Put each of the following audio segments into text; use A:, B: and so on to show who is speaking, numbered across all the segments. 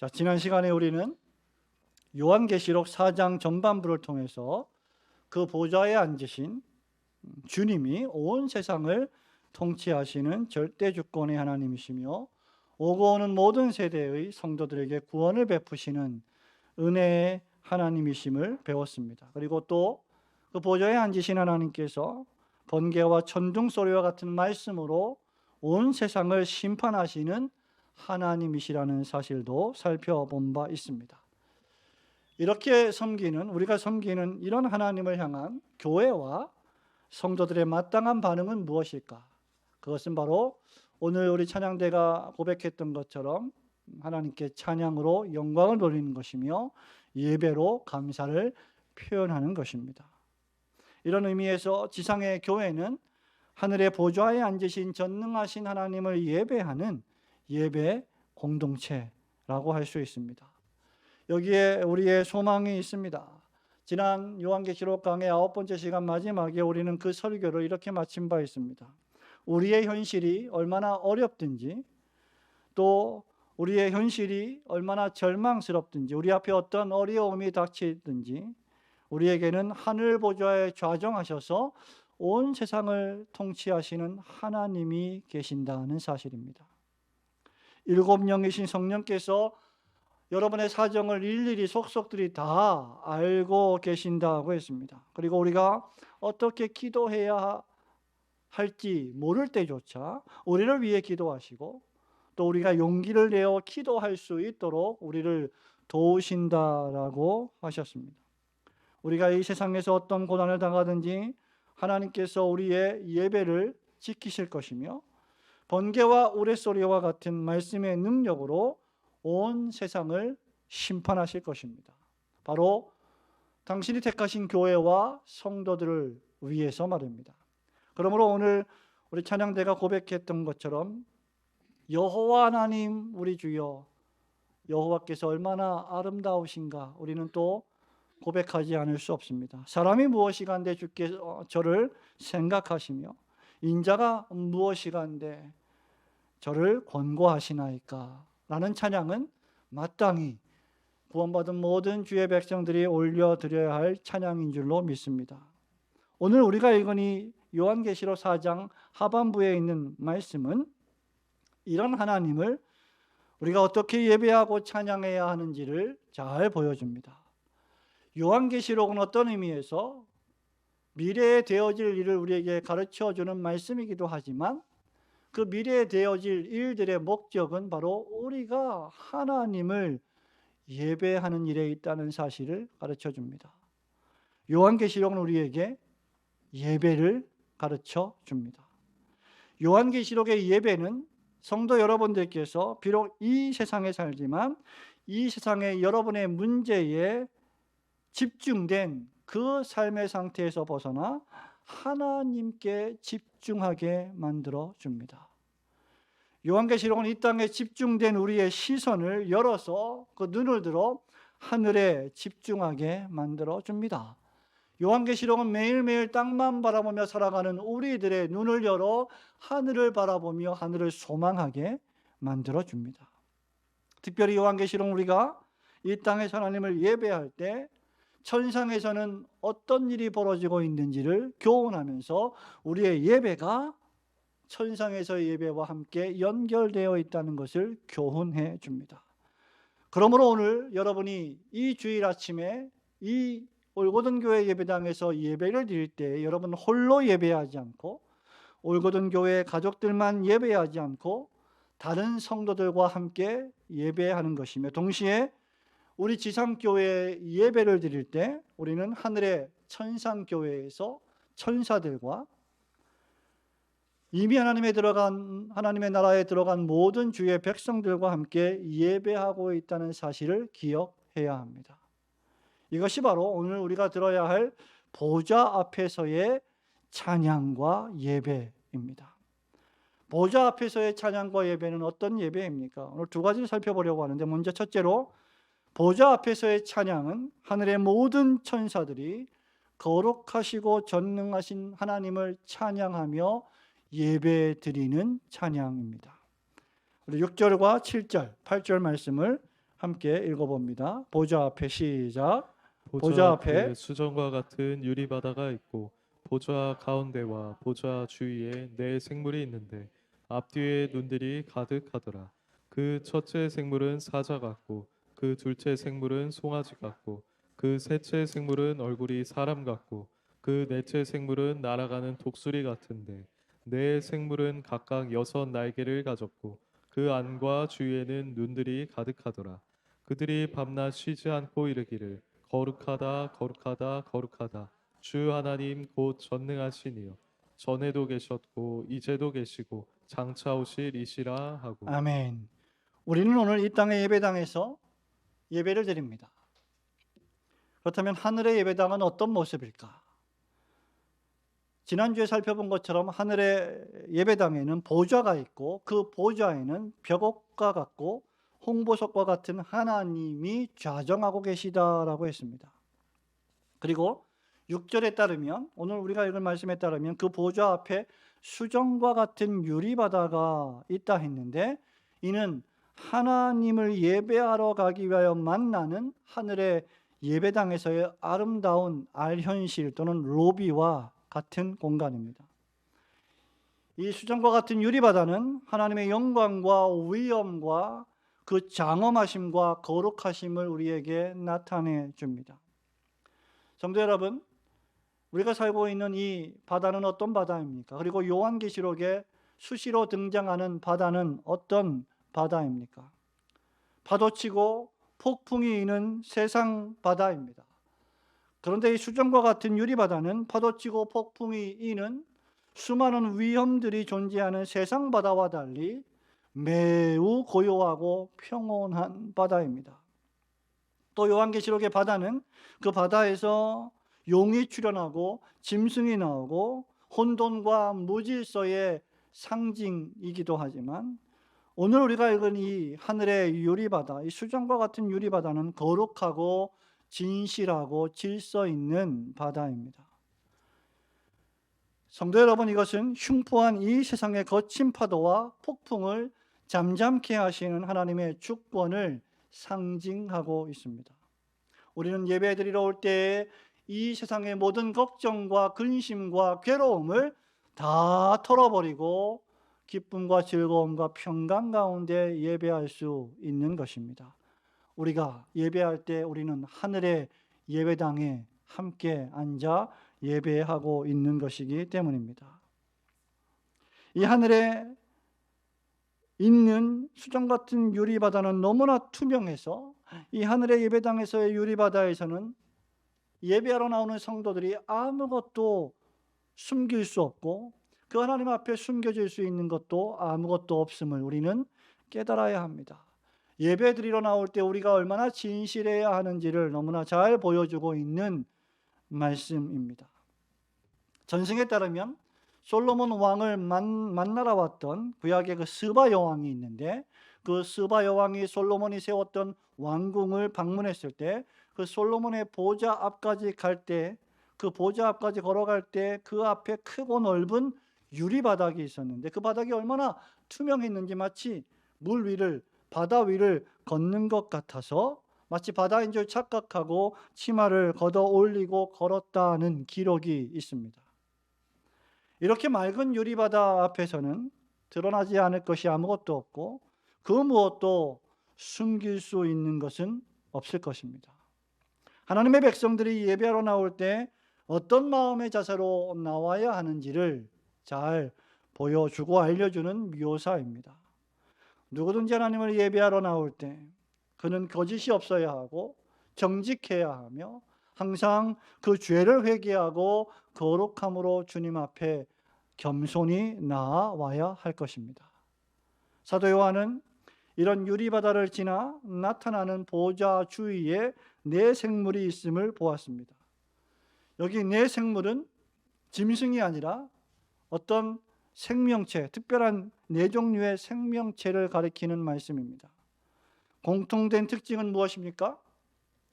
A: 자, 지난 시간에 우리는 요한계시록 4장 전반부를 통해서 그 보좌에 앉으신 주님이 온 세상을 통치하시는 절대 주권의 하나님이시며 오고 오는 모든 세대의 성도들에게 구원을 베푸시는 은혜의 하나님이심을 배웠습니다. 그리고 또 그 보좌에 앉으신 하나님께서 번개와 천둥 소리와 같은 말씀으로 온 세상을 심판하시는 하나님이시라는 사실도 살펴본 바 있습니다. 이렇게 우리가 섬기는 이런 하나님을 향한 교회와 성도들의 마땅한 반응은 무엇일까? 그것은 바로 오늘 우리 찬양대가 고백했던 것처럼 하나님께 찬양으로 영광을 돌리는 것이며 예배로 감사를 표현하는 것입니다. 이런 의미에서 지상의 교회는 하늘의 보좌에 앉으신 전능하신 하나님을 예배하는 예배 공동체라고 할 수 있습니다. 여기에 우리의 소망이 있습니다. 지난 요한계시록 강의 9번째 시간 마지막에 우리는 그 설교를 이렇게 마친 바 있습니다. 우리의 현실이 얼마나 어렵든지, 또 우리의 현실이 얼마나 절망스럽든지, 우리 앞에 어떤 어려움이 닥치든지 우리에게는 하늘 보좌에 좌정하셔서 온 세상을 통치하시는 하나님이 계신다는 사실입니다. 7영이신 성령께서 여러분의 사정을 일일이 속속들이 다 알고 계신다고 했습니다. 그리고 우리가 어떻게 기도해야 할지 모를 때조차 우리를 위해 기도하시고, 또 우리가 용기를 내어 기도할 수 있도록 우리를 도우신다라고 하셨습니다. 우리가 이 세상에서 어떤 고난을 당하든지 하나님께서 우리의 예배를 지키실 것이며, 번개와 우레소리와 같은 말씀의 능력으로 온 세상을 심판하실 것입니다. 바로 당신이 택하신 교회와 성도들을 위해서 말입니다. 그러므로 오늘 우리 찬양대가 고백했던 것처럼 여호와 하나님 우리 주여, 여호와께서 얼마나 아름다우신가 우리는 또 고백하지 않을 수 없습니다. 사람이 무엇이간데 주께서 저를 생각하시며 인자가 무엇이간데 저를 권고하시나이까 라는 찬양은 마땅히 구원받은 모든 주의 백성들이 올려드려야 할 찬양인 줄로 믿습니다. 오늘 우리가 읽은 이 요한계시록 4장 하반부에 있는 말씀은 이런 하나님을 우리가 어떻게 예배하고 찬양해야 하는지를 잘 보여줍니다. 요한계시록은 어떤 의미에서 미래에 되어질 일을 우리에게 가르쳐주는 말씀이기도 하지만 그 미래에 되어질 일들의 목적은 바로 우리가 하나님을 예배하는 일에 있다는 사실을 가르쳐줍니다. 요한계시록은 우리에게 예배를 가르쳐줍니다. 요한계시록의 예배는 성도 여러분들께서 비록 이 세상에 살지만 이 세상의 여러분의 문제에 집중된 그 삶의 상태에서 벗어나 하나님께 집중하게 만들어 줍니다. 요한계시록은 이 땅에 집중된 우리의 시선을 열어서 그 눈을 들어 하늘에 집중하게 만들어 줍니다. 요한계시록은 매일매일 땅만 바라보며 살아가는 우리들의 눈을 열어 하늘을 바라보며 하늘을 소망하게 만들어 줍니다. 특별히 요한계시록은 우리가 이 땅에서 하나님을 예배할 때 천상에서는 어떤 일이 벌어지고 있는지를 교훈하면서 우리의 예배가 천상에서의 예배와 함께 연결되어 있다는 것을 교훈해 줍니다. 그러므로 오늘 여러분이 이 주일 아침에 이 올고든 교회 예배당에서 예배를 드릴 때 여러분 홀로 예배하지 않고 올고든 교회 가족들만 예배하지 않고 다른 성도들과 함께 예배하는 것이며, 동시에 우리 지상교회 예배를 드릴 때 우리는 하늘의 천상교회에서 천사들과 이미 하나님의 나라에 들어간 모든 주의 백성들과 함께 예배하고 있다는 사실을 기억해야 합니다. 이것이 바로 오늘 우리가 들어야 할 보좌 앞에서의 찬양과 예배입니다. 보좌 앞에서의 찬양과 예배는 어떤 예배입니까? 오늘 두 가지를 살펴보려고 하는데, 먼저 첫째로 보좌 앞에서의 찬양은 하늘의 모든 천사들이 거룩하시고 전능하신 하나님을 찬양하며 예배드리는 찬양입니다. 우리 6절과 7절, 8절 말씀을 함께 읽어봅니다. 보좌 앞에 시작.
B: 보좌 앞에 수정과 같은 유리바다가 있고 보좌 가운데와 보좌 주위에 네 생물이 있는데 앞뒤에 눈들이 가득하더라. 그 첫째 생물은 사자 같고 그 둘째 생물은 송아지 같고 그 셋째 생물은 얼굴이 사람 같고 그 넷째 생물은 날아가는 독수리 같은데 네 생물은 각각 6 날개를 가졌고 그 안과 주위에는 눈들이 가득하더라. 그들이 밤낮 쉬지 않고 이르기를 거룩하다 거룩하다 거룩하다 주 하나님 곧 전능하시니요 전에도 계셨고 이제도 계시고 장차 오실 이시라 하고.
A: 아멘. 우리는 오늘 이 땅의 예배당에서 예배를 드립니다. 그렇다면 하늘의 예배당은 어떤 모습일까? 지난주에 살펴본 것처럼 하늘의 예배당에는 보좌가 있고 그 보좌에는 벽옥과 같고 홍보석과 같은 하나님이 좌정하고 계시다라고 했습니다. 그리고 6절에 따르면, 오늘 우리가 읽은 말씀에 따르면 그 보좌 앞에 수정과 같은 유리바다가 있다 했는데, 이는 하나님을 예배하러 가기 위하여 만나는 하늘의 예배당에서의 아름다운 알현실 또는 로비와 같은 공간입니다. 이 수정과 같은 유리바다는 하나님의 영광과 위엄과 그 장엄하심과 거룩하심을 우리에게 나타내 줍니다. 성도 여러분, 우리가 살고 있는 이 바다는 어떤 바다입니까? 그리고 요한계시록에 수시로 등장하는 바다는 어떤 바다입니까? 파도치고 폭풍이 있는 세상 바다입니다. 그런데 이 수정과 같은 유리바다는 파도치고 폭풍이 이는 수많은 위험들이 존재하는 세상 바다와 달리 매우 고요하고 평온한 바다입니다. 또 요한계시록의 바다는 그 바다에서 용이 출현하고 짐승이 나오고 혼돈과 무질서의 상징이기도 하지만, 오늘 우리가 읽은 이 하늘의 유리바다, 이 수정과 같은 유리바다는 거룩하고 진실하고 질서 있는 바다입니다. 성도 여러분, 이것은 흉포한 이 세상의 거친 파도와 폭풍을 잠잠케 하시는 하나님의 주권을 상징하고 있습니다. 우리는 예배드리러 올 때에 이 세상의 모든 걱정과 근심과 괴로움을 다 털어버리고 기쁨과 즐거움과 평강 가운데 예배할 수 있는 것입니다. 우리가 예배할 때 우리는 하늘의 예배당에 함께 앉아 예배하고 있는 것이기 때문입니다. 이 하늘에 있는 수정 같은 유리바다는 너무나 투명해서 이 하늘의 예배당에서의 유리바다에서는 예배하러 나오는 성도들이 아무것도 숨길 수 없고 그 하나님 앞에 숨겨질 수 있는 것도 아무것도 없음을 우리는 깨달아야 합니다. 예배 드리러 나올 때 우리가 얼마나 진실해야 하는지를 너무나 잘 보여주고 있는 말씀입니다. 전승에 따르면 솔로몬 왕을 만나러 왔던 구약의 그 스바 여왕이 있는데, 그 스바 여왕이 솔로몬이 세웠던 왕궁을 방문했을 때 그 솔로몬의 보좌 앞까지 갈 때, 그 보좌 앞까지 걸어갈 때 그 앞에 크고 넓은 유리바닥이 있었는데, 그 바닥이 얼마나 투명했는지 마치 물 위를, 바다 위를 걷는 것 같아서 마치 바다인 줄 착각하고 치마를 걷어 올리고 걸었다는 기록이 있습니다. 이렇게 맑은 유리바다 앞에서는 드러나지 않을 것이 아무것도 없고 그 무엇도 숨길 수 있는 것은 없을 것입니다. 하나님의 백성들이 예배하러 나올 때 어떤 마음의 자세로 나와야 하는지를 잘 보여주고 알려주는 묘사입니다. 누구든지 하나님을 예배하러 나올 때 그는 거짓이 없어야 하고 정직해야 하며 항상 그 죄를 회개하고 거룩함으로 주님 앞에 겸손히 나아와야 할 것입니다. 사도 요한은 이런 유리바다를 지나 나타나는 보좌 주위에 네 생물이 있음을 보았습니다. 여기 네 생물은 짐승이 아니라 어떤 생명체, 특별한 네 종류의 생명체를 가리키는 말씀입니다. 공통된 특징은 무엇입니까?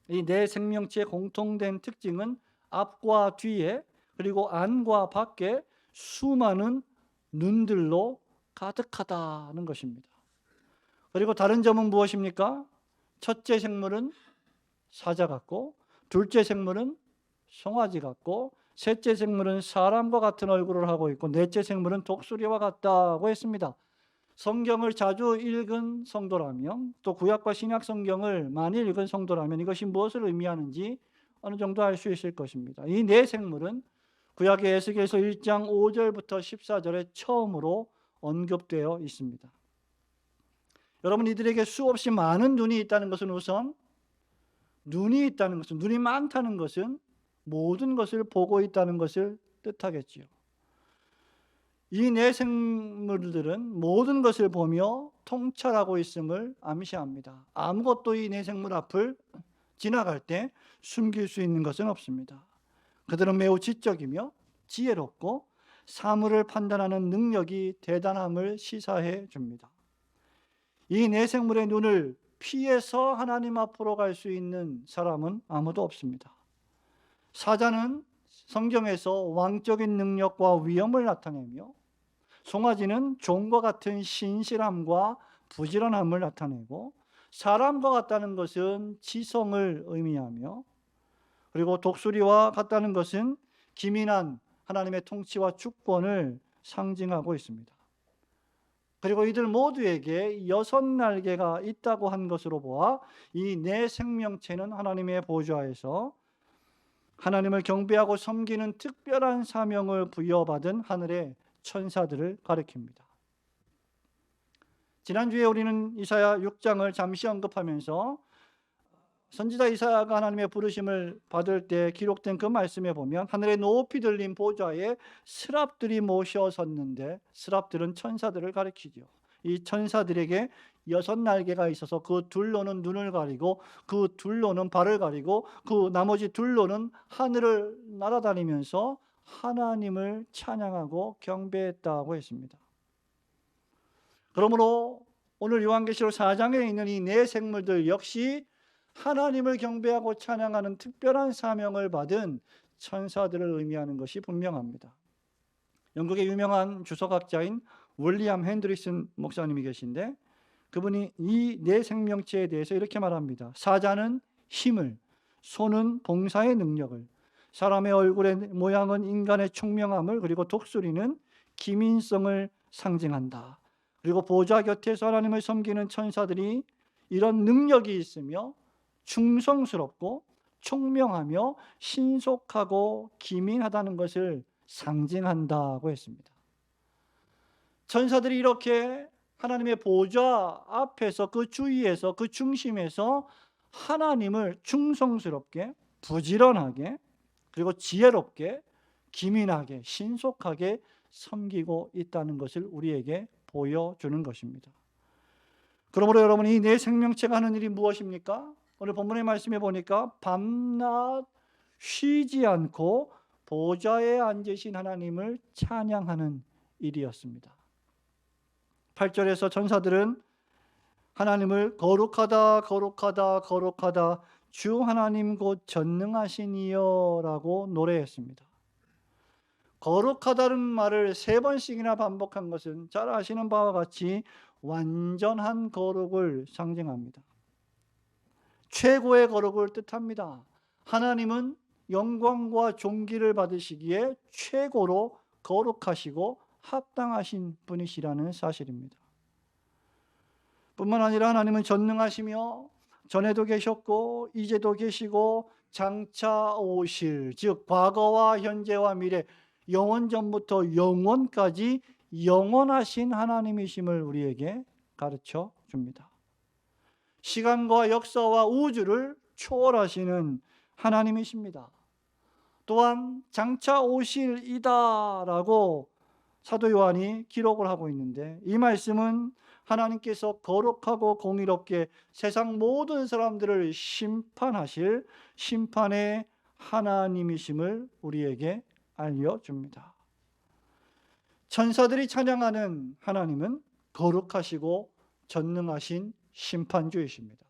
A: 이 네 생명체의 공통된 특징은 앞과 뒤에 그리고 안과 밖에 수많은 눈들로 가득하다는 것입니다. 그리고 다른 점은 무엇입니까? 첫째 생물은 사자 같고, 둘째 생물은 송아지 같고, 셋째 생물은 사람과 같은 얼굴을 하고 있고, 넷째 생물은 독수리와 같다고 했습니다. 성경을 자주 읽은 성도라면, 또 구약과 신약 성경을 많이 읽은 성도라면 이것이 무엇을 의미하는지 어느 정도 알 수 있을 것입니다. 이 네 생물은 구약의 에스겔서 1장 5절부터 14절에 처음으로 언급되어 있습니다. 여러분, 이들에게 수없이 많은 눈이 있다는 것은, 우선 눈이 있다는 것은, 눈이 많다는 것은 모든 것을 보고 있다는 것을 뜻하겠지요. 이 네 생물들은 모든 것을 보며 통찰하고 있음을 암시합니다. 아무것도 이 네 생물 앞을 지나갈 때 숨길 수 있는 것은 없습니다. 그들은 매우 지적이며 지혜롭고 사물을 판단하는 능력이 대단함을 시사해 줍니다. 이 네 생물의 눈을 피해서 하나님 앞으로 갈 수 있는 사람은 아무도 없습니다. 사자는 성경에서 왕적인 능력과 위엄을 나타내며, 송아지는 종과 같은 신실함과 부지런함을 나타내고, 사람과 같다는 것은 지성을 의미하며, 그리고 독수리와 같다는 것은 기민한 하나님의 통치와 주권을 상징하고 있습니다. 그리고 이들 모두에게 6날개가 있다고 한 것으로 보아 이 네 생명체는 하나님의 보좌에서 하나님을 경배하고 섬기는 특별한 사명을 부여받은 하늘의 천사들을 가리킵니다. 지난주에 우리는 이사야 6장을 잠시 언급하면서 선지자 이사야가 하나님의 부르심을 받을 때 기록된 그 말씀에 보면 하늘의 높이 들린 보좌에 스랍들이 모셔 섰는데, 스랍들은 천사들을 가리키죠. 이 천사들에게 6날개가 있어서 그 둘로는 눈을 가리고, 그 둘로는 발을 가리고, 그 나머지 둘로는 하늘을 날아다니면서 하나님을 찬양하고 경배했다고 했습니다. 그러므로 오늘 요한계시록 4장에 있는 이 네 생물들 역시 하나님을 경배하고 찬양하는 특별한 사명을 받은 천사들을 의미하는 것이 분명합니다. 영국의 유명한 주석학자인 윌리엄 핸드리슨 목사님이 계신데, 그분이 이 네 생명체에 대해서 이렇게 말합니다. 사자는 힘을, 소는 봉사의 능력을, 사람의 얼굴의 모양은 인간의 총명함을, 그리고 독수리는 기민성을 상징한다. 그리고 보좌 곁에서 하나님을 섬기는 천사들이 이런 능력이 있으며 충성스럽고 총명하며 신속하고 기민하다는 것을 상징한다고 했습니다. 천사들이 이렇게 하나님의 보좌 앞에서, 그 주위에서, 그 중심에서 하나님을 충성스럽게, 부지런하게, 그리고 지혜롭게, 기민하게, 신속하게 섬기고 있다는 것을 우리에게 보여주는 것입니다. 그러므로 여러분, 이 네 생명체가 하는 일이 무엇입니까? 오늘 본문의 말씀에 보니까 밤낮 쉬지 않고 보좌에 앉으신 하나님을 찬양하는 일이었습니다. 8절에서 천사들은 하나님을 거룩하다, 거룩하다, 거룩하다, 주 하나님 곧 전능하신 이여 라고 노래했습니다. 거룩하다는 말을 3번씩이나 반복한 것은 잘 아시는 바와 같이 완전한 거룩을 상징합니다. 최고의 거룩을 뜻합니다. 하나님은 영광과 존귀를 받으시기에 최고로 거룩하시고 합당하신 분이시라는 사실입니다. 뿐만 아니라 하나님은 전능하시며 전에도 계셨고 이제도 계시고 장차 오실, 즉 과거와 현재와 미래, 영원 전부터 영원까지 영원하신 하나님이심을 우리에게 가르쳐 줍니다. 시간과 역사와 우주를 초월하시는 하나님이십니다. 또한 장차 오실 이다라고 사도 요한이 기록을 하고 있는데, 이 말씀은 하나님께서 거룩하고 공의롭게 세상 모든 사람들을 심판하실 심판의 하나님이심을 우리에게 알려줍니다. 천사들이 찬양하는 하나님은 거룩하시고 전능하신 심판주이십니다.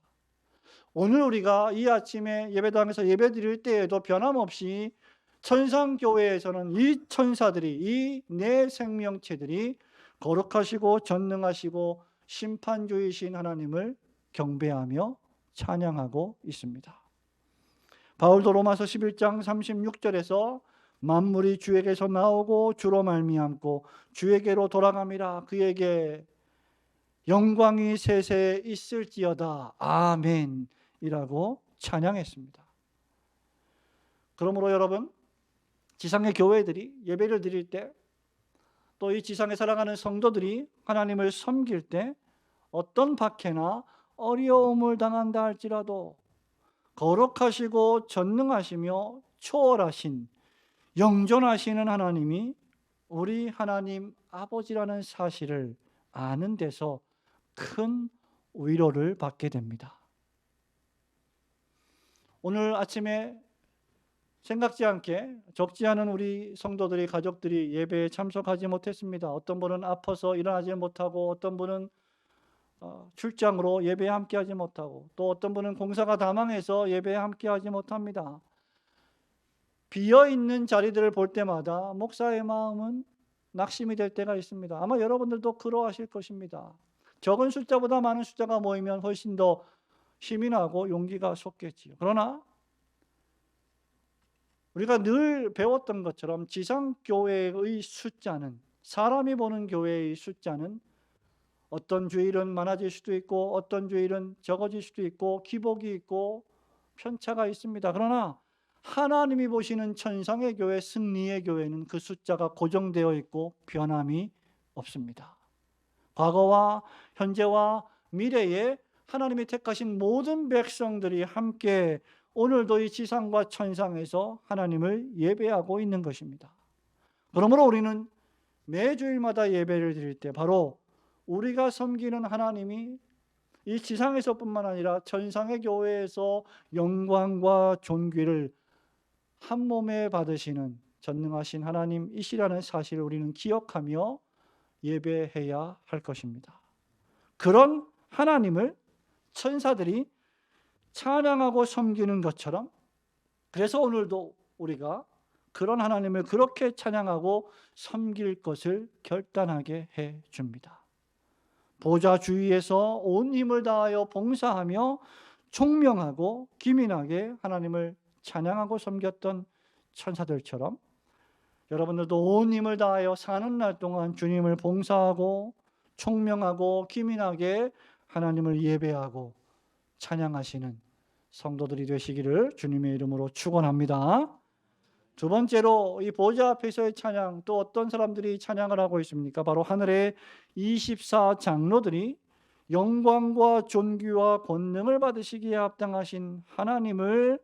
A: 오늘 우리가 이 아침에 예배당에서 예배드릴 때에도 변함없이 천상교회에서는 이 천사들이, 이 네 생명체들이 거룩하시고 전능하시고 심판주이신 하나님을 경배하며 찬양하고 있습니다. 바울도 로마서 11장 36절에서 만물이 주에게서 나오고 주로 말미암고 주에게로 돌아감이라 그에게 영광이 세세에 있을지어다 아멘이라고 찬양했습니다. 그러므로 여러분, 지상의 교회들이 예배를 드릴 때, 또 이 지상에 살아가는 성도들이 하나님을 섬길 때 어떤 박해나 어려움을 당한다 할지라도 거룩하시고 전능하시며 초월하신 영존하시는 하나님이 우리 하나님 아버지라는 사실을 아는 데서 큰 위로를 받게 됩니다. 오늘 아침에 생각지 않게 적지 않은 우리 성도들이, 가족들이 예배에 참석하지 못했습니다. 어떤 분은 아파서 일어나지 못하고, 어떤 분은 출장으로 예배에 함께하지 못하고, 또 어떤 분은 공사가 다 망해서 예배에 함께하지 못합니다. 비어있는 자리들을 볼 때마다 목사의 마음은 낙심이 될 때가 있습니다. 아마 여러분들도 그러하실 것입니다. 적은 숫자보다 많은 숫자가 모이면 훨씬 더 힘이 나고 용기가 솟겠지요. 그러나 우리가 늘 배웠던 것처럼 지상교회의 숫자는, 사람이 보는 교회의 숫자는 어떤 주일은 많아질 수도 있고 어떤 주일은 적어질 수도 있고 기복이 있고 편차가 있습니다. 그러나 하나님이 보시는 천상의 교회, 승리의 교회는 그 숫자가 고정되어 있고 변함이 없습니다. 과거와 현재와 미래에 하나님이 택하신 모든 백성들이 함께 오늘도 이 지상과 천상에서 하나님을 예배하고 있는 것입니다. 그러므로 우리는 매주일마다 예배를 드릴 때 바로 우리가 섬기는 하나님이 이 지상에서뿐만 아니라 천상의 교회에서 영광과 존귀를 한 몸에 받으시는 전능하신 하나님이시라는 사실을 우리는 기억하며 예배해야 할 것입니다. 그런 하나님을 천사들이 찬양하고 섬기는 것처럼, 그래서 오늘도 우리가 그런 하나님을 그렇게 찬양하고 섬길 것을 결단하게 해 줍니다. 보좌 주위에서 온 힘을 다하여 봉사하며 총명하고 기민하게 하나님을 찬양하고 섬겼던 천사들처럼 여러분들도 온 힘을 다하여 사는 날 동안 주님을 봉사하고 총명하고 기민하게 하나님을 예배하고 찬양하시는 성도들이 되시기를 주님의 이름으로 축원합니다. 두 번째로 이 보좌 앞에서의 찬양, 또 어떤 사람들이 찬양을 하고 있습니까? 바로 하늘의 24장로들이 영광과 존귀와 권능을 받으시기에 합당하신 하나님을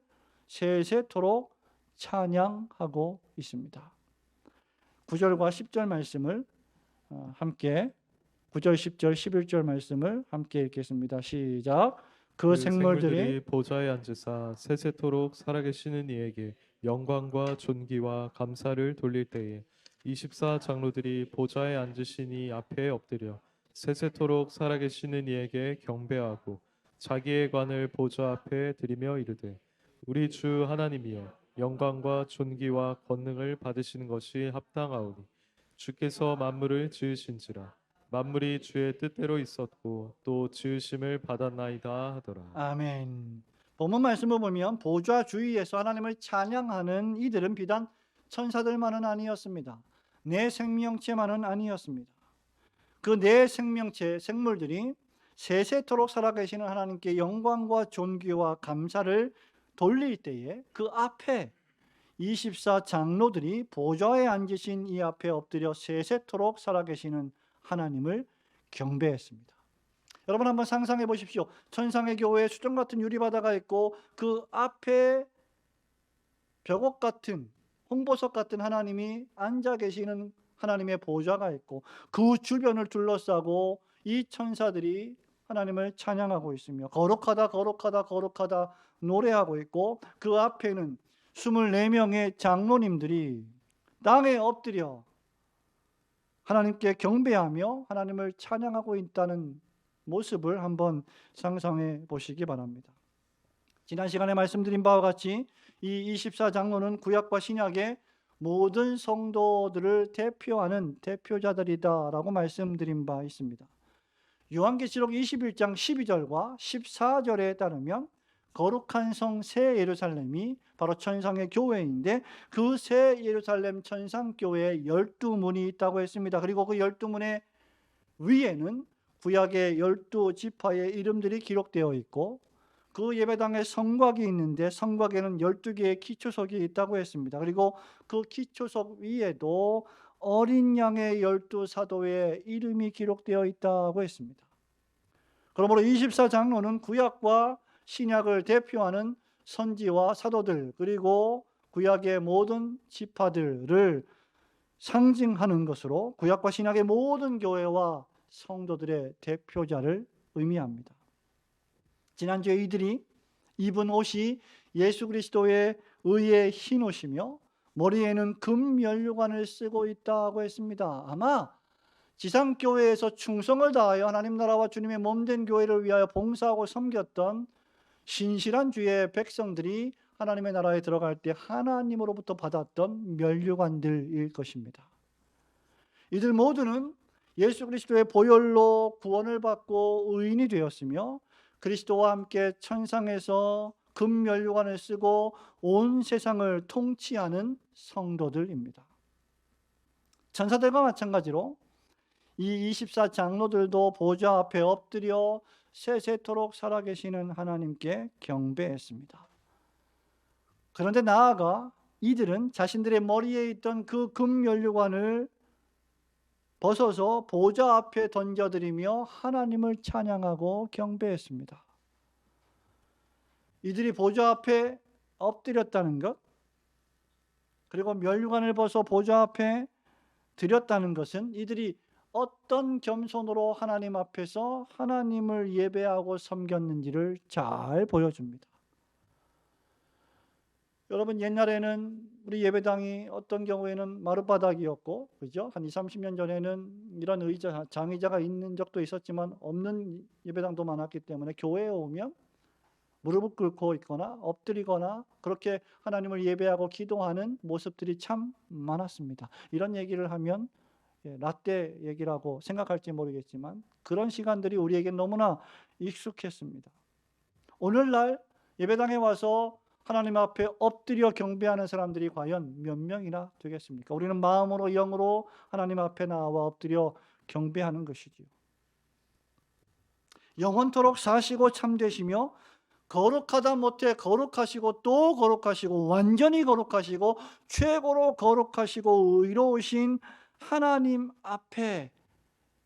A: 세세토록 찬양하고 있습니다. 9절과 10절 말씀을 함께, 9절, 10절, 11절 말씀을 함께 읽겠습니다. 시작. 그 생물들이
B: 보좌에 앉으사 세세토록 살아계시는 이에게 영광과 존귀와 감사를 돌릴 때에 24장로들이 보좌에 앉으신 이 앞에 엎드려 세세토록 살아계시는 이에게 경배하고 자기의 관을 보좌 앞에 드리며 이르되 우리 주 하나님이여 영광과 존귀와 권능을 받으시는 것이 합당하오니 주께서 만물을 지으신지라 만물이 주의 뜻대로 있었고 또 지으심을 받았나이다 하더라.
A: 아멘. 본문 말씀을 보면 보좌 주위에서 하나님을 찬양하는 이들은 비단 천사들만은 아니었습니다. 내 생명체만은 아니었습니다. 그 내 생명체, 생물들이 세세토록 살아계시는 하나님께 영광과 존귀와 감사를 돌릴 때에 그 앞에 24장로들이 보좌에 앉으신 이 앞에 엎드려 세세토록 살아계시는 하나님을 경배했습니다. 여러분 한번 상상해 보십시오. 천상의 교회에 수정 같은 유리바다가 있고 그 앞에 벽옥 같은, 홍보석 같은 하나님이 앉아 계시는 하나님의 보좌가 있고 그 주변을 둘러싸고 이 천사들이 하나님을 찬양하고 있으며 거룩하다 거룩하다 거룩하다 노래하고 있고 그 앞에는 24명의 장로님들이 땅에 엎드려 하나님께 경배하며 하나님을 찬양하고 있다는 모습을 한번 상상해 보시기 바랍니다. 지난 시간에 말씀드린 바와 같이 이 24장로는 구약과 신약의 모든 성도들을 대표하는 대표자들이다라고 말씀드린 바 있습니다. 요한계시록 21장 12절과 14절에 따르면 거룩한 성 새 예루살렘이 바로 천상의 교회인데, 그 새 예루살렘 천상교회에 12문이 있다고 했습니다. 그리고 그 12문의 위에는 구약의 12지파의 이름들이 기록되어 있고, 그 예배당에 성곽이 있는데 성곽에는 12개의 기초석이 있다고 했습니다. 그리고 그 기초석 위에도 어린 양의 12사도의 이름이 기록되어 있다고 했습니다. 그러므로 24장로는 구약과 신약을 대표하는 선지와 사도들, 그리고 구약의 모든 지파들을 상징하는 것으로 구약과 신약의 모든 교회와 성도들의 대표자를 의미합니다. 지난주에 이들이 입은 옷이 예수 그리스도의 의의 흰 옷이며 머리에는 금 면류관을 쓰고 있다고 했습니다. 아마 지상교회에서 충성을 다하여 하나님 나라와 주님의 몸된 교회를 위하여 봉사하고 섬겼던 신실한 주의 백성들이 하나님의 나라에 들어갈 때 하나님으로부터 받았던 면류관들일 것입니다. 이들 모두는 예수 그리스도의 보혈로 구원을 받고 의인이 되었으며 그리스도와 함께 천상에서 금면류관을 쓰고 온 세상을 통치하는 성도들입니다. 천사들과 마찬가지로 이 24장로들도 보좌 앞에 엎드려 세세토록 살아계시는 하나님께 경배했습니다. 그런데 나아가 이들은 자신들의 머리에 있던 그 금면류관을 벗어서 보좌 앞에 던져드리며 하나님을 찬양하고 경배했습니다. 이들이 보좌 앞에 엎드렸다는 것, 그리고 면류관을 벗어 보좌 앞에 드렸다는 것은 이들이 어떤 겸손으로 하나님 앞에서 하나님을 예배하고 섬겼는지를 잘 보여줍니다. 여러분, 옛날에는 우리 예배당이 어떤 경우에는 마룻바닥이었고, 그죠? 한 20, 30년 전에는 이런 의자, 장의자가 있는 적도 있었지만 없는 예배당도 많았기 때문에 교회에 오면 무릎을 꿇고 있거나 엎드리거나 그렇게 하나님을 예배하고 기도하는 모습들이 참 많았습니다. 이런 얘기를 하면 라떼 얘기라고 생각할지 모르겠지만 그런 시간들이 우리에게 너무나 익숙했습니다. 오늘날 예배당에 와서 하나님 앞에 엎드려 경배하는 사람들이 과연 몇 명이나 되겠습니까? 우리는 마음으로 영으로 하나님 앞에 나와 엎드려 경배하는 것이지요. 영원토록 사시고 참되시며 거룩하다 못해 거룩하시고 또 거룩하시고 완전히 거룩하시고 최고로 거룩하시고 의로우신 하나님 앞에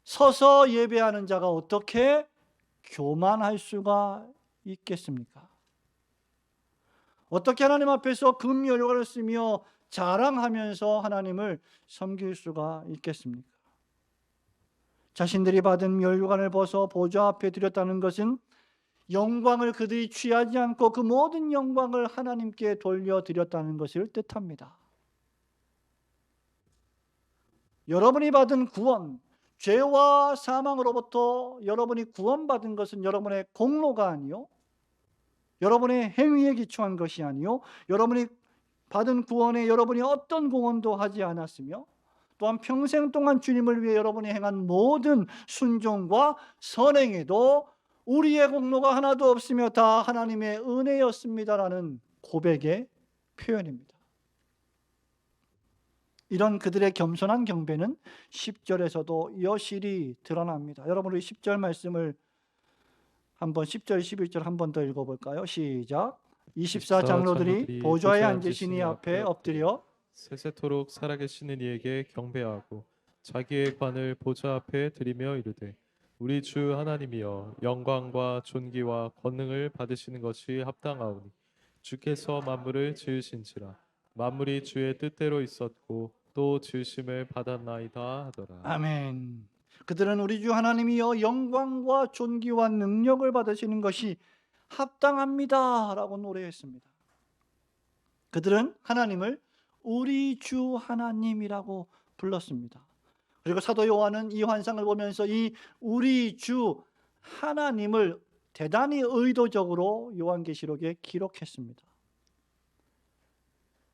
A: 서서 예배하는 자가 어떻게 교만할 수가 있겠습니까? 어떻게 하나님 앞에서 금면류관을 쓰며 자랑하면서 하나님을 섬길 수가 있겠습니까? 자신들이 받은 면류관을 벗어 보좌 앞에 드렸다는 것은 영광을 그들이 취하지 않고 그 모든 영광을 하나님께 돌려드렸다는 것을 뜻합니다. 여러분이 받은 구원, 죄와 사망으로부터 여러분이 구원받은 것은 여러분의 공로가 아니요, 여러분의 행위에 기초한 것이 아니요, 여러분이 받은 구원에 여러분이 어떤 공헌도 하지 않았으며 또한 평생 동안 주님을 위해 여러분이 행한 모든 순종과 선행에도 우리의 공로가 하나도 없으며 다 하나님의 은혜였습니다라는 고백의 표현입니다. 이런 그들의 겸손한 경배는 10절에서도 여실히 드러납니다. 여러분, 우리 10절 말씀을 한번 10절, 11절 한 번 더 읽어볼까요? 시작. 24장로들이 보좌에 앉으신 이 앞에 엎드려
B: 세세토록 살아계시는 이에게 경배하고 자기의 관을 보좌 앞에 드리며 이르되 우리 주 하나님이여 영광과 존귀와 권능을 받으시는 것이 합당하오니 주께서 만물을 지으신지라 만물이 주의 뜻대로 있었고 또 지으심을 받았나이다 하더라.
A: 아멘. 그들은 우리 주 하나님이여 영광과 존귀와 능력을 받으시는 것이 합당합니다 라고 노래했습니다. 그들은 하나님을 우리 주 하나님이라고 불렀습니다. 그리고 사도 요한은 이 환상을 보면서 이 우리 주 하나님을 대단히 의도적으로 요한계시록에 기록했습니다.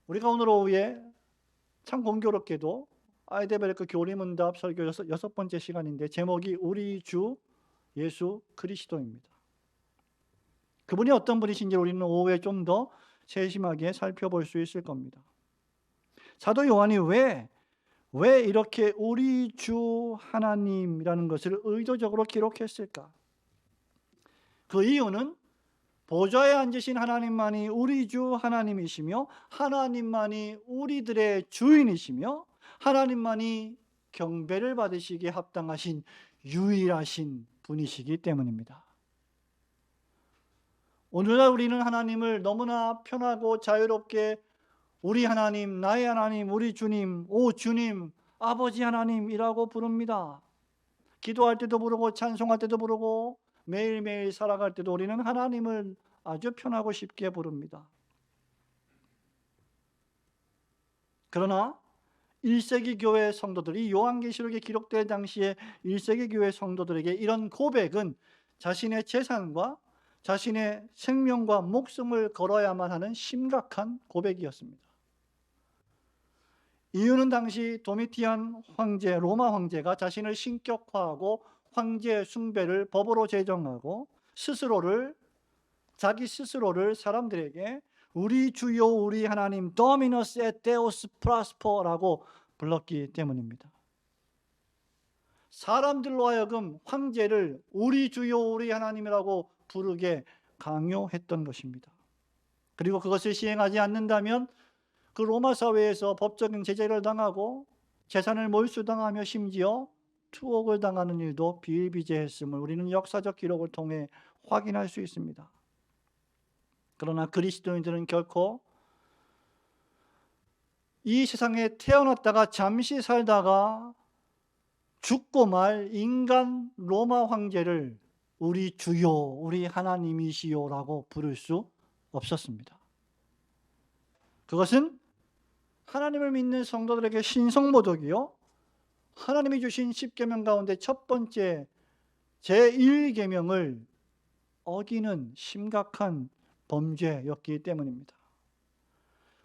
A: 우리가 오늘 오후에 참 공교롭게도 아이데베르크 교리문답 설교 6번째 시간인데 제목이 우리 주 예수 그리스도입니다. 그분이 어떤 분이신지 우리는 오후에 좀 더 세심하게 살펴볼 수 있을 겁니다. 사도 요한이 왜 이렇게 우리 주 하나님이라는 것을 의도적으로 기록했을까? 그 이유는 보좌에 앉으신 하나님만이 우리 주 하나님이시며 하나님만이 우리들의 주인이시며 하나님만이 경배를 받으시기에 합당하신 유일하신 분이시기 때문입니다. 오늘날 우리는 하나님을 너무나 편하고 자유롭게 우리 하나님, 나의 하나님, 우리 주님, 오 주님, 아버지 하나님이라고 부릅니다. 기도할 때도 부르고 찬송할 때도 부르고 매일매일 살아갈 때도 우리는 하나님을 아주 편하고 쉽게 부릅니다. 그러나 1세기 교회 성도들이 요한계시록에 기록될 당시에 1세기 교회 성도들에게 이런 고백은 자신의 재산과 자신의 생명과 목숨을 걸어야만 하는 심각한 고백이었습니다. 이유는 당시 도미티안 황제, 로마 황제가 자신을 신격화하고 황제 숭배를 법으로 제정하고 자기 스스로를 사람들에게 우리 주요 우리 하나님 도미너스 에 데오스 프라스퍼라고 불렀기 때문입니다. 사람들로 하여금 황제를 우리 주요 우리 하나님이라고 부르게 강요했던 것입니다. 그리고 그것을 시행하지 않는다면 그 로마 사회에서 법적인 제재를 당하고 재산을 몰수당하며 심지어 투옥을 당하는 일도 비일비재했음을 우리는 역사적 기록을 통해 확인할 수 있습니다. 그러나 그리스도인들은 결코 이 세상에 태어났다가 잠시 살다가 죽고 말 인간 로마 황제를 우리 주요, 우리 하나님이시요라고 부를 수 없었습니다. 그것은 하나님을 믿는 성도들에게 신성모독이요, 하나님이 주신 10계명 가운데 첫 번째 제1계명을 어기는 심각한 범죄였기 때문입니다.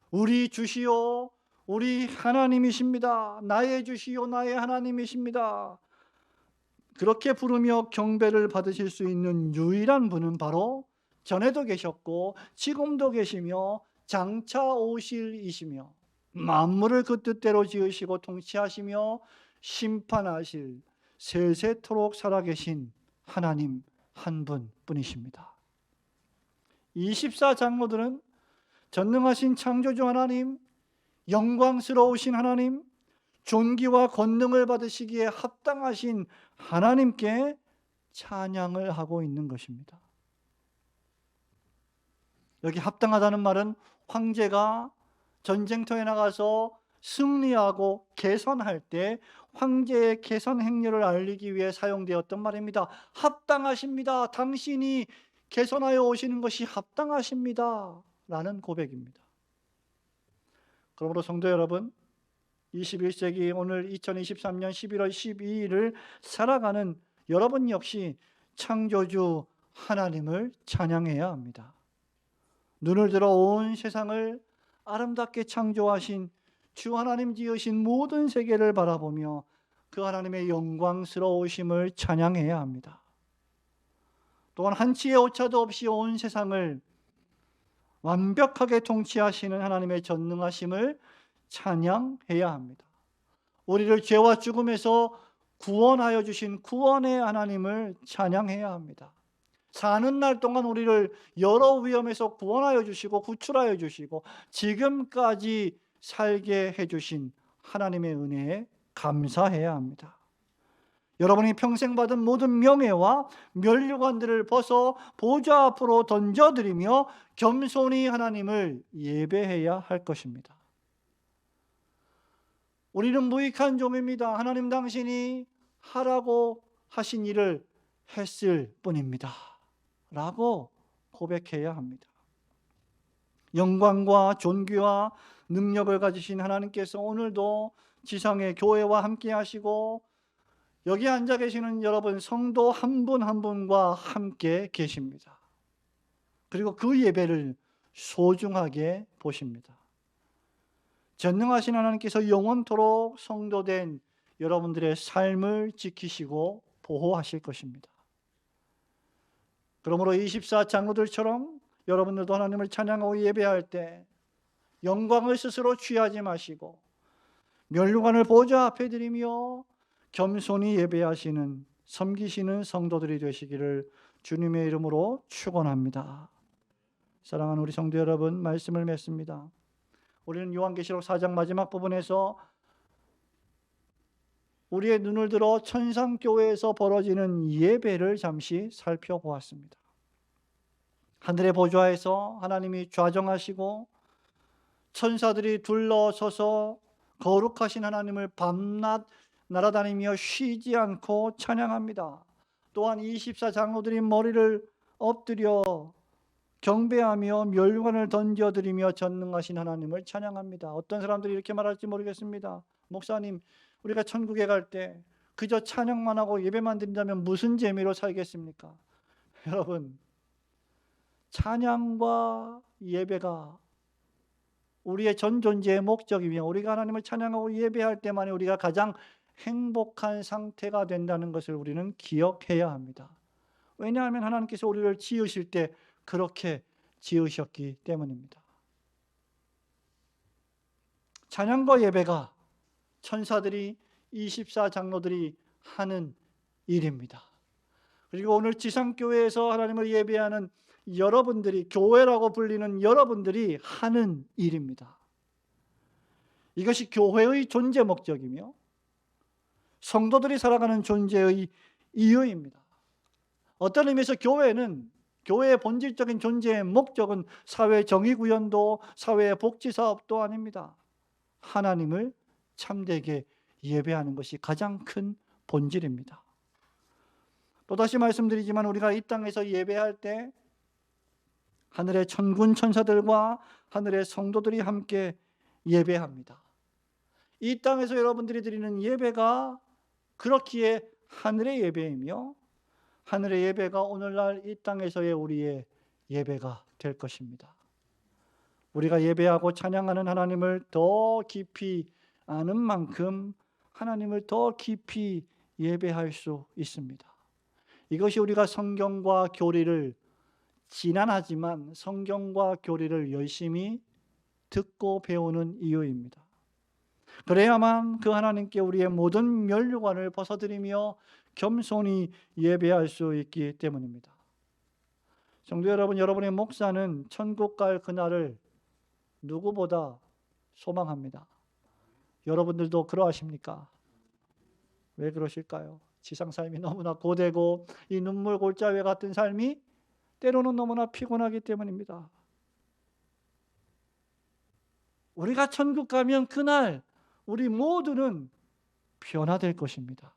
A: 우리 주시오, 우리 하나님이십니다. 나의 주시오, 나의 하나님이십니다. 그렇게 부르며 경배를 받으실 수 있는 유일한 분은 바로 전에도 계셨고 지금도 계시며 장차 오실 이시며 만물을 그 뜻대로 지으시고 통치하시며 심판하실 세세토록 살아계신 하나님 한 분뿐이십니다. 24장로들은 전능하신 창조주 하나님, 영광스러우신 하나님, 존귀와 권능을 받으시기에 합당하신 하나님께 찬양을 하고 있는 것입니다. 여기 합당하다는 말은 황제가 전쟁터에 나가서 승리하고 개선할 때 황제의 개선 행렬을 알리기 위해 사용되었던 말입니다. 합당하십니다. 당신이 개선하여 오시는 것이 합당하십니다. 라는 고백입니다. 그러므로 성도 여러분, 21세기 오늘 2023년 11월 12일을 살아가는 여러분 역시 창조주 하나님을 찬양해야 합니다. 눈을 들어 온 세상을 아름답게 창조하신 주 하나님 지으신 모든 세계를 바라보며 그 하나님의 영광스러우심을 찬양해야 합니다. 또한 한치의 오차도 없이 온 세상을 완벽하게 통치하시는 하나님의 전능하심을 찬양해야 합니다. 우리를 죄와 죽음에서 구원하여 주신 구원의 하나님을 찬양해야 합니다. 사는 날 동안 우리를 여러 위험에서 구원하여 주시고 구출하여 주시고 지금까지 살게 해주신 하나님의 은혜에 감사해야 합니다. 여러분이 평생 받은 모든 명예와 면류관들을 벗어 보좌 앞으로 던져드리며 겸손히 하나님을 예배해야 할 것입니다. 우리는 무익한 종입니다. 하나님 당신이 하라고 하신 일을 했을 뿐입니다. 라고 고백해야 합니다. 영광과 존귀와 능력을 가지신 하나님께서 오늘도 지상의 교회와 함께 하시고 여기 앉아 계시는 여러분 성도 한 분 한 분과 함께 계십니다. 그리고 그 예배를 소중하게 보십니다. 전능하신 하나님께서 영원토록 성도된 여러분들의 삶을 지키시고 보호하실 것입니다. 그러므로 24 장로들처럼 여러분들도 하나님을 찬양하고 예배할 때 영광을 스스로 취하지 마시고 면류관을 보좌 앞에 드리며 겸손히 예배하시는, 섬기시는 성도들이 되시기를 주님의 이름으로 축원합니다. 사랑하는 우리 성도 여러분, 말씀을 맺습니다. 우리는 요한계시록 4장 마지막 부분에서 우리의 눈을 들어 천상교회에서 벌어지는 예배를 잠시 살펴보았습니다. 하늘의 보좌에서 하나님이 좌정하시고 천사들이 둘러서서 거룩하신 하나님을 밤낮 날아다니며 쉬지 않고 찬양합니다. 또한 24 장로들이 머리를 엎드려 경배하며 면류관을 던져드리며 전능하신 하나님을 찬양합니다. 어떤 사람들이 이렇게 말할지 모르겠습니다. 목사님, 우리가 천국에 갈 때 그저 찬양만 하고 예배만 드린다면 무슨 재미로 살겠습니까? 여러분, 찬양과 예배가 우리의 전 존재의 목적이며 우리가 하나님을 찬양하고 예배할 때만이 우리가 가장 행복한 상태가 된다는 것을 우리는 기억해야 합니다. 왜냐하면 하나님께서 우리를 지으실 때 그렇게 지으셨기 때문입니다. 찬양과 예배가 천사들이 24 장로들이 하는 일입니다. 그리고 오늘 지상교회에서 하나님을 예배하는 여러분들이, 교회라고 불리는 여러분들이 하는 일입니다. 이것이 교회의 존재 목적이며 성도들이 살아가는 존재의 이유입니다. 어떤 의미에서 교회의 본질적인 존재의 목적은 사회 정의 구현도, 사회 복지 사업도 아닙니다. 하나님을 참되게 예배하는 것이 가장 큰 본질입니다. 또다시 말씀드리지만 우리가 이 땅에서 예배할 때 하늘의 천군 천사들과 하늘의 성도들이 함께 예배합니다. 이 땅에서 여러분들이 드리는 예배가 그렇기에 하늘의 예배이며 하늘의 예배가 오늘날 이 땅에서의 우리의 예배가 될 것입니다. 우리가 예배하고 찬양하는 하나님을 더 깊이 아는 만큼 하나님을 더 깊이 예배할 수 있습니다. 이것이 우리가 성경과 교리를, 지난하지만 성경과 교리를 열심히 듣고 배우는 이유입니다. 그래야만 그 하나님께 우리의 모든 면류관을 벗어드리며 겸손히 예배할 수 있기 때문입니다. 성도 여러분, 여러분의 목사는 천국 갈 그날을 누구보다 소망합니다. 여러분들도 그러하십니까? 왜 그러실까요? 지상 삶이 너무나 고되고 이 눈물 골짜기 같은 삶이 때로는 너무나 피곤하기 때문입니다. 우리가 천국 가면 그날 우리 모두는 변화될 것입니다.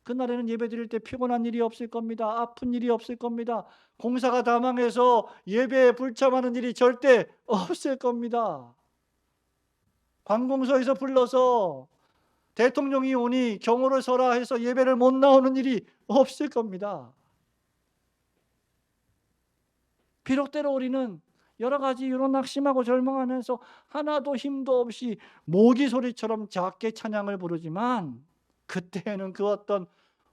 A: 그날에는 예배드릴 때 피곤한 일이 없을 겁니다. 아픈 일이 없을 겁니다. 공사가 다 망해서 예배에 불참하는 일이 절대 없을 겁니다. 관공서에서 불러서 대통령이 오니 경호를 서라 해서 예배를 못 나오는 일이 없을 겁니다. 비록 때로 우리는 여러 가지 이유로 낙심하고 절망하면서 하나도 힘도 없이 모기 소리처럼 작게 찬양을 부르지만 그때에는 그 어떤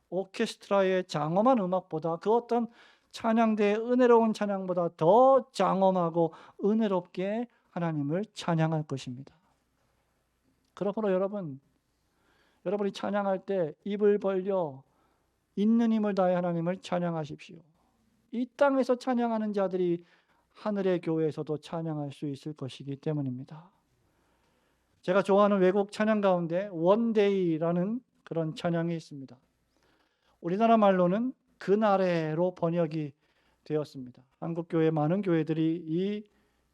A: 오케스트라의 장엄한 음악보다, 그 어떤 찬양대의 은혜로운 찬양보다 더 장엄하고 은혜롭게 하나님을 찬양할 것입니다. 그러므로 여러분이 찬양할 때 입을 벌려 있는 힘을 다해 하나님을 찬양하십시오. 이 땅에서 찬양하는 자들이 하늘의 교회에서도 찬양할 수 있을 것이기 때문입니다. 제가 좋아하는 외국 찬양 가운데 원데이라는 그런 찬양이 있습니다. 우리나라 말로는 그날에로 번역이 되었습니다. 한국 교회 많은 교회들이 이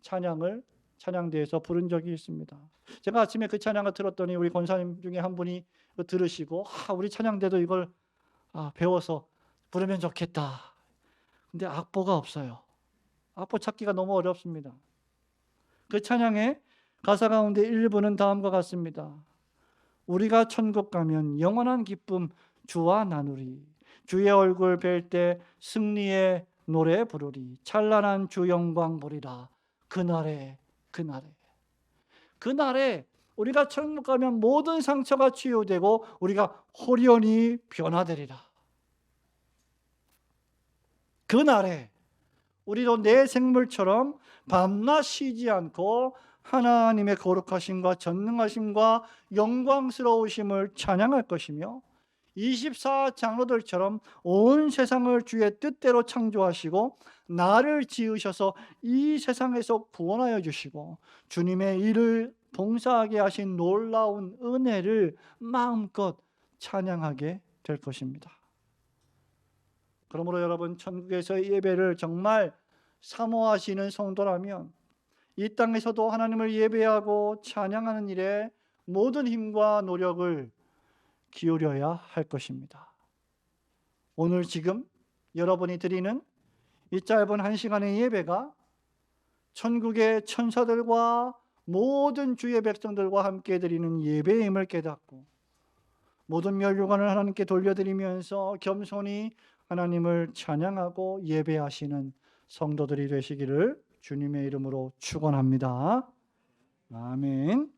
A: 찬양을 찬양대에서 부른 적이 있습니다. 제가 아침에 그 찬양을 들었더니 우리 권사님 중에 한 분이 들으시고 우리 찬양대도 이걸 배워서 부르면 좋겠다. 근데 악보가 없어요. 악보 찾기가 너무 어렵습니다. 그 찬양의 가사 가운데 일부는 다음과 같습니다. 우리가 천국 가면 영원한 기쁨 주와 나누리. 주의 얼굴 뵐 때 승리의 노래 부르리. 찬란한 주 영광 보리라. 그날에 우리가 천국 가면 모든 상처가 치유되고 우리가 호련히 변화되리라. 그날에 우리도 내 생물처럼 밤낮 쉬지 않고 하나님의 거룩하심과 전능하심과 영광스러우심을 찬양할 것이며 24장로들처럼 온 세상을 주의 뜻대로 창조하시고 나를 지으셔서 이 세상에서 구원하여 주시고 주님의 일을 봉사하게 하신 놀라운 은혜를 마음껏 찬양하게 될 것입니다. 그러므로 여러분, 천국에서의 예배를 정말 사모하시는 성도라면 이 땅에서도 하나님을 예배하고 찬양하는 일에 모든 힘과 노력을 기울여야 할 것입니다. 오늘 지금 여러분이 드리는 이 짧은 한 시간의 예배가 천국의 천사들과 모든 주의 백성들과 함께 드리는 예배임을 깨닫고 모든 면류관을 하나님께 돌려드리면서 겸손히 하나님을 찬양하고 예배하시는 성도들이 되시기를 주님의 이름으로 축원합니다. 아멘.